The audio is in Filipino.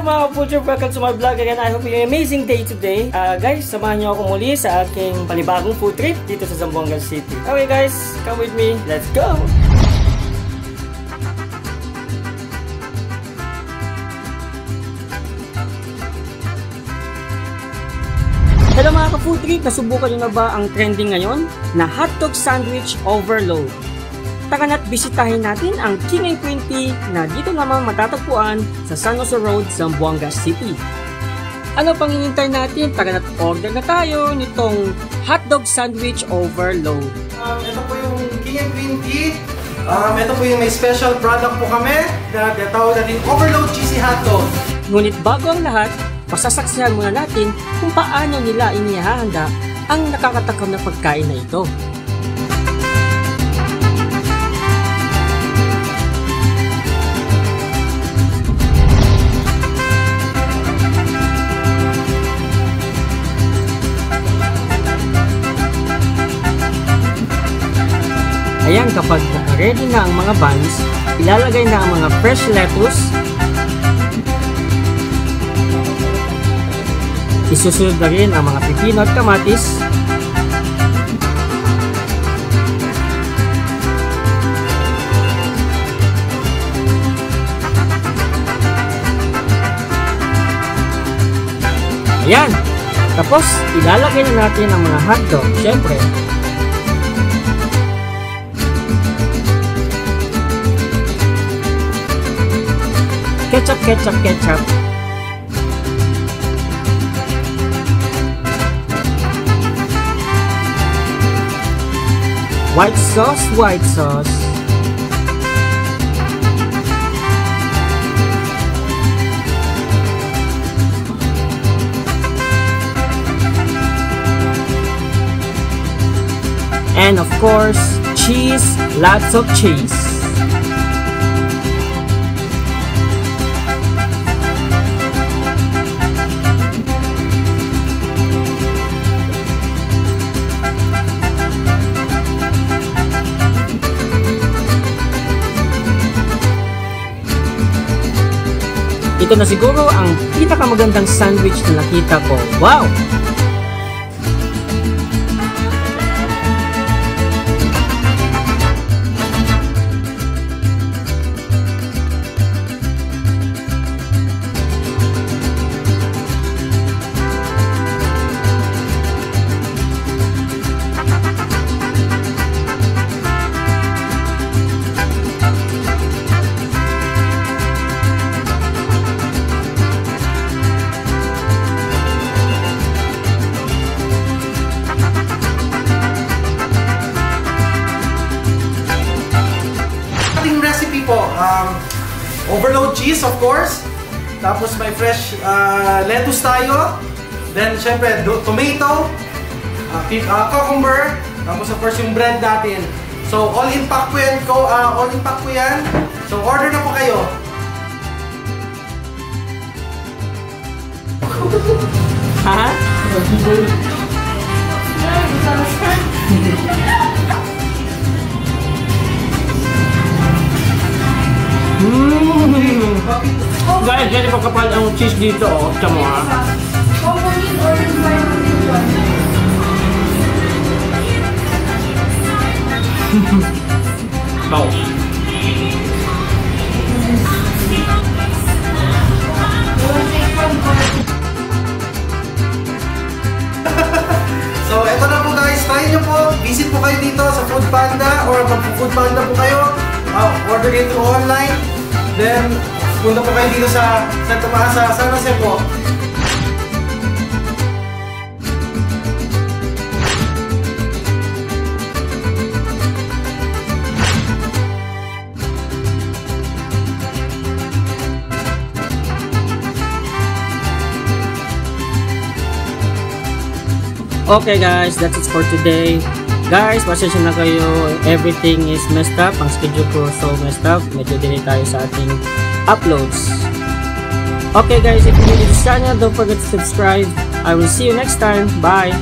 mga ka-Foodtrip, welcome to my vlog again. I hope you have an amazing day today. Guys, samahan niyo ako muli sa aking panibagong food trip dito sa Zamboanga City. Okay guys, come with me. Let's go! Hello mga ka-food trip, nasubukan nyo na ba ang trending ngayon na hotdog sandwich overload? Tara na't bisitahin natin ang King and Queen Tea na dito naman matatagpuan sa San Jose Road, Zamboanga City. Ano pang hinihintay natin? Tara na't order na tayo nitong hotdog sandwich overload. Ito po yung King and Queen Tea. Ito po yung may special product po kami na tinatawag natin overload cheesy hotdog. Ngunit bago ang lahat, pasasaksihan muna natin kung paano nila inihahanda ang nakakatakam na pagkain na ito. Ayan, kapag ready na ang mga buns, ilalagay na ang mga fresh lettuce. Isusunod na rin ang mga pipino at kamatis. Ayan! Tapos, ilalagay na natin ang mga hotdog, syempre. Ketchup, ketchup, ketchup. White sauce, white sauce. And of course, cheese, lots of cheese. Ito na siguro ang pinakamagandang sandwich na nakita ko. Wow! Overload cheese, of course. Tapos may fresh lettuce tayo. Then, syempre, tomato, cucumber. Tapos, of course, yung bread natin. So, all-in pack po yan. All-in pack po yan. So, order na po kayo. Ha? Guys, ganyan pa kapal ang cheese dito, oh. Tama mo, ha? Wow. So, eto na po guys. Try nyo po. Visit po kayo dito sa Food Panda or mag-Food Panda po kayo. Order it through online. Then, punta po kayo dito sa San Jose po. Okay guys, that's it for today. Guys, pasensya na kayo. Everything is messed up. Ang schedule ko so messed up. Medyo delay tayo sa ating uploads. Okay guys, if you new to this channel, don't forget to subscribe. I will see you next time. Bye!